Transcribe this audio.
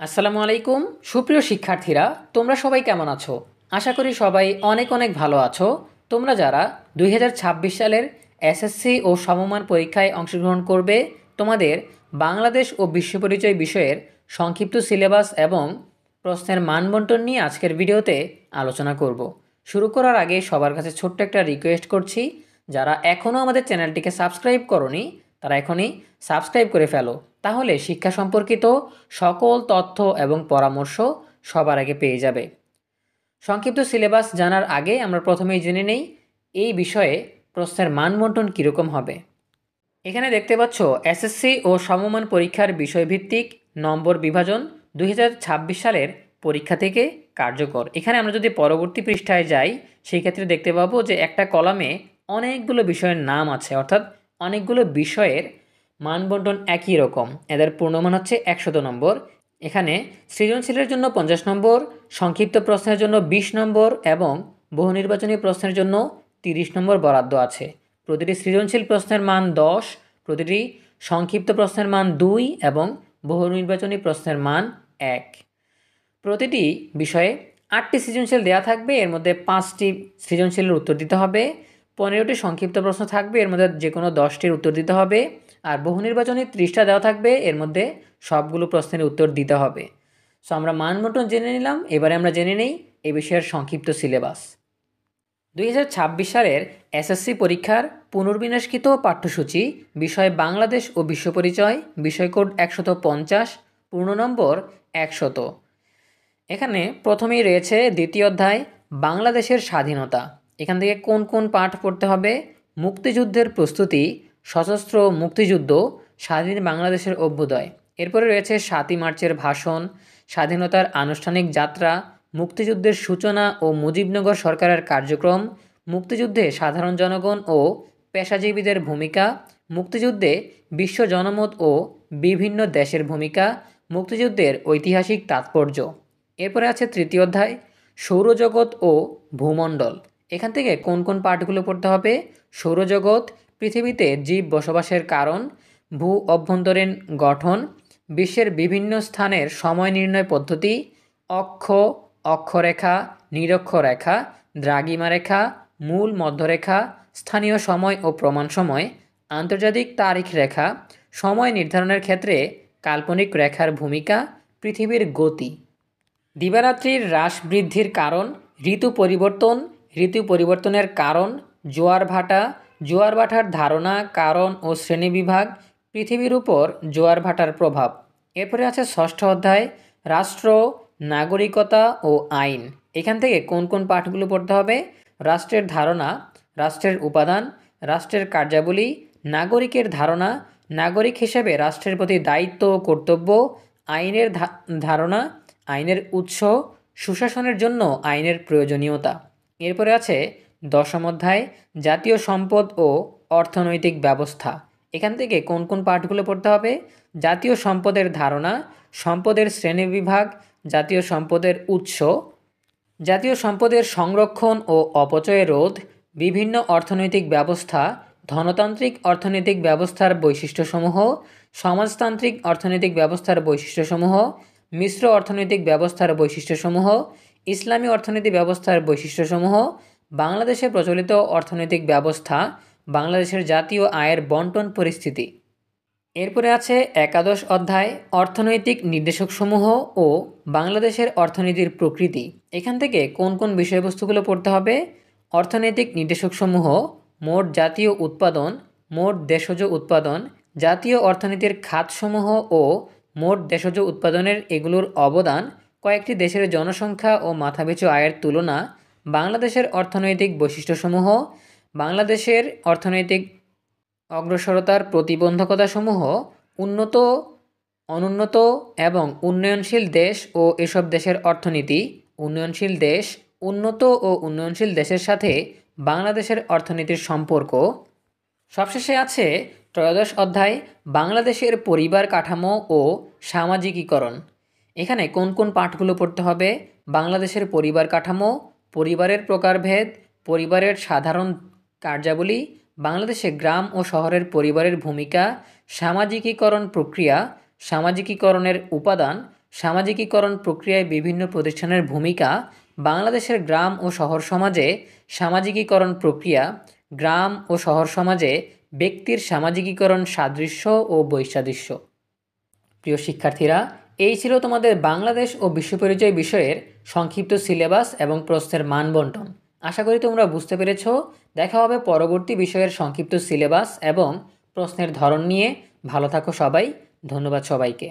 আসসালামু আলাইকুম সুপ্রিয় শিক্ষার্থীরা, তোমরা সবাই কেমন আছো? আশা করি সবাই অনেক অনেক ভালো আছো। তোমরা যারা 2026 সালের এসএসসি ও সমমান পরীক্ষায় অংশগ্রহণ করবে, তোমাদের বাংলাদেশ ও বিশ্ব পরিচয় বিষয়ের সংক্ষিপ্ত সিলেবাস এবং প্রশ্নের মানবন্টন নিয়ে আজকের ভিডিওতে আলোচনা করব। শুরু করার আগে সবার কাছে ছোট্ট একটা রিকোয়েস্ট করছি, যারা এখনও আমাদের চ্যানেলটিকে সাবস্ক্রাইব করনি তারা এখনই সাবস্ক্রাইব করে ফেলো, তাহলে শিক্ষা সম্পর্কিত সকল তথ্য এবং পরামর্শ সবার আগে পেয়ে যাবে। সংক্ষিপ্ত সিলেবাস জানার আগে আমরা প্রথমেই জেনে নেই এই বিষয়ে প্রশ্নের মানবন্টন কীরকম হবে। এখানে দেখতে পাচ্ছ এসএসসি ও সমমান পরীক্ষার বিষয়ভিত্তিক নম্বর বিভাজন 2026 সালের পরীক্ষা থেকে কার্যকর। এখানে আমরা যদি পরবর্তী পৃষ্ঠায় যাই, সেই ক্ষেত্রে দেখতে পাবো যে একটা কলামে অনেকগুলো বিষয়ের নাম আছে, অর্থাৎ অনেকগুলো বিষয়ের মানবন্টন একই রকম। এদের পূর্ণমান হচ্ছে 100 নম্বর। এখানে সৃজনশীলের জন্য 50 নম্বর, সংক্ষিপ্ত প্রশ্নের জন্য 20 নম্বর এবং বহু নির্বাচনী প্রশ্নের জন্য 30 নম্বর বরাদ্দ আছে। প্রতিটি সৃজনশীল প্রশ্নের মান 10, প্রতিটি সংক্ষিপ্ত প্রশ্নের মান 2 এবং বহু নির্বাচনী প্রশ্নের মান 1। প্রতিটি বিষয়ে 8টি সৃজনশীল দেওয়া থাকবে, এর মধ্যে 5টি সৃজনশীলের উত্তর দিতে হবে। 15টি সংক্ষিপ্ত প্রশ্ন থাকবে, এর মধ্যে যে কোনো 10টির উত্তর দিতে হবে। আর বহু নির্বাচনী 30টা দেওয়া থাকবে, এর মধ্যে সবগুলো প্রশ্নের উত্তর দিতে হবে। সো আমরা মানবন্টন জেনে নিলাম, এবারে আমরা জেনে নেই এই বিষয়ের সংক্ষিপ্ত সিলেবাস। 2026 সালের এসএসসি পরীক্ষার পুনর্বিন্যাসকৃত পাঠ্যসূচি, বিষয় বাংলাদেশ ও বিশ্ব পরিচয়, বিষয় কোড 150, পূর্ণ নম্বর 100। এখানে প্রথমেই রয়েছে দ্বিতীয় অধ্যায় বাংলাদেশের স্বাধীনতা। এখান থেকে কোন কোন পাঠ পড়তে হবে? মুক্তিযুদ্ধের প্রস্তুতি, সশস্ত্র মুক্তিযুদ্ধ, স্বাধীন বাংলাদেশের অভ্যুদয়। এরপরে রয়েছে 7ই মার্চের ভাষণ, স্বাধীনতার আনুষ্ঠানিক যাত্রা, মুক্তিযুদ্ধের সূচনা ও মুজিবনগর সরকারের কার্যক্রম, মুক্তিযুদ্ধে সাধারণ জনগণ ও পেশাজীবীদের ভূমিকা, মুক্তিযুদ্ধে বিশ্ব জনমত ও বিভিন্ন দেশের ভূমিকা, মুক্তিযুদ্ধের ঐতিহাসিক তাৎপর্য। এরপরে আছে তৃতীয় অধ্যায় সৌরজগৎ ও ভূমণ্ডল। এখান থেকে কোন কোন পাঠগুলো পড়তে হবে? সৌরজগৎ, পৃথিবীতে জীব বসবাসের কারণ, ভূ অভ্যন্তরীণ গঠন, বিশ্বের বিভিন্ন স্থানের সময় নির্ণয় পদ্ধতি, অক্ষ, অক্ষরেখা, নিরক্ষরেখা, দ্রাঘিমা রেখা, মূল মধ্যরেখা, স্থানীয় সময় ও প্রমাণ সময়, আন্তর্জাতিক তারিখ রেখা, সময় নির্ধারণের ক্ষেত্রে কাল্পনিক রেখার ভূমিকা, পৃথিবীর গতি, দিবারাত্রির হ্রাস বৃদ্ধির কারণ, ঋতু পরিবর্তন, ঋতু পরিবর্তনের কারণ, জোয়ার ভাটা, জোয়ার ভাটার ধারণা, কারণ ও শ্রেণীবিভাগ, পৃথিবীর উপর জোয়ার ভাটার প্রভাব। এরপরে আছে ষষ্ঠ অধ্যায় রাষ্ট্র, নাগরিকতা ও আইন। এখান থেকে কোন কোন পাঠগুলো পড়তে হবে? রাষ্ট্রের ধারণা, রাষ্ট্রের উপাদান, রাষ্ট্রের কার্যাবলী, নাগরিকের ধারণা, নাগরিক হিসেবে রাষ্ট্রের প্রতি দায়িত্ব ও কর্তব্য, আইনের ধারণা, আইনের উৎস, সুশাসনের জন্য আইনের প্রয়োজনীয়তা। এরপরে আছে দশম অধ্যায় জাতীয় সম্পদ ও অর্থনৈতিক ব্যবস্থা। এখান থেকে কোন কোন পাঠগুলো পড়তে হবে? জাতীয় সম্পদের ধারণা, সম্পদের শ্রেণীবিভাগ, জাতীয় সম্পদের উৎস, জাতীয় সম্পদের সংরক্ষণ ও অপচয় রোধ, বিভিন্ন অর্থনৈতিক ব্যবস্থা, ধনতান্ত্রিক অর্থনৈতিক ব্যবস্থার বৈশিষ্ট্যসমূহ, সমাজতান্ত্রিক অর্থনৈতিক ব্যবস্থার বৈশিষ্ট্যসমূহ, মিশ্র অর্থনৈতিক ব্যবস্থার বৈশিষ্ট্যসমূহ, ইসলামী অর্থনৈতিক ব্যবস্থার বৈশিষ্ট্যসমূহ, বাংলাদেশে প্রচলিত অর্থনৈতিক ব্যবস্থা, বাংলাদেশের জাতীয় আয়ের বন্টন পরিস্থিতি। এরপরে আছে একাদশ অধ্যায় অর্থনৈতিক নির্দেশকসমূহ ও বাংলাদেশের অর্থনীতির প্রকৃতি। এখান থেকে কোন কোন বিষয়বস্তুগুলো পড়তে হবে? অর্থনৈতিক নির্দেশকসমূহ, মোট জাতীয় উৎপাদন, মোট দেশজ উৎপাদন, জাতীয় অর্থনীতির খাতসমূহ ও মোট দেশজ উৎপাদনের এগুলোর অবদান, কয়েকটি দেশের জনসংখ্যা ও মাথাপিছু আয়ের তুলনা, বাংলাদেশের অর্থনৈতিক বৈশিষ্ট্যসমূহ, বাংলাদেশের অর্থনৈতিক অগ্রসরতার প্রতিবন্ধকতাসমূহ, উন্নত, অনুন্নত এবং উন্নয়নশীল দেশ ও এসব দেশের অর্থনীতি, উন্নয়নশীল দেশ, উন্নত ও উন্নয়নশীল দেশের সাথে বাংলাদেশের অর্থনীতির সম্পর্ক। সবশেষে আছে ত্রয়োদশ অধ্যায় বাংলাদেশের পরিবার কাঠামো ও সামাজিকীকরণ। এখানে কোন কোন পাঠগুলো পড়তে হবে? বাংলাদেশের পরিবার কাঠামো, পরিবারের প্রকারভেদ, পরিবারের সাধারণ কার্যাবলী, বাংলাদেশে গ্রাম ও শহরের পরিবারের ভূমিকা, সামাজিকীকরণ প্রক্রিয়া, সামাজিকীকরণের উপাদান, সামাজিকীকরণ প্রক্রিয়ায় বিভিন্ন প্রতিষ্ঠানের ভূমিকা, বাংলাদেশের গ্রাম ও শহর সমাজে সামাজিকীকরণ প্রক্রিয়া, গ্রাম ও শহর সমাজে ব্যক্তির সামাজিকীকরণ সাদৃশ্য ও বৈসাদৃশ্য। প্রিয় শিক্ষার্থীরা, এই ছিল তোমাদের বাংলাদেশ ও বিশ্ব পরিচয় বিষয়ের সংক্ষিপ্ত সিলেবাস এবং প্রশ্নের মান বণ্টন। আশা করি তোমরা বুঝতে পেরেছ। দেখা হবে পরবর্তী বিষয়ের সংক্ষিপ্ত সিলেবাস এবং প্রশ্নের ধরন নিয়ে। ভালো থাকো সবাই। ধন্যবাদ সবাইকে।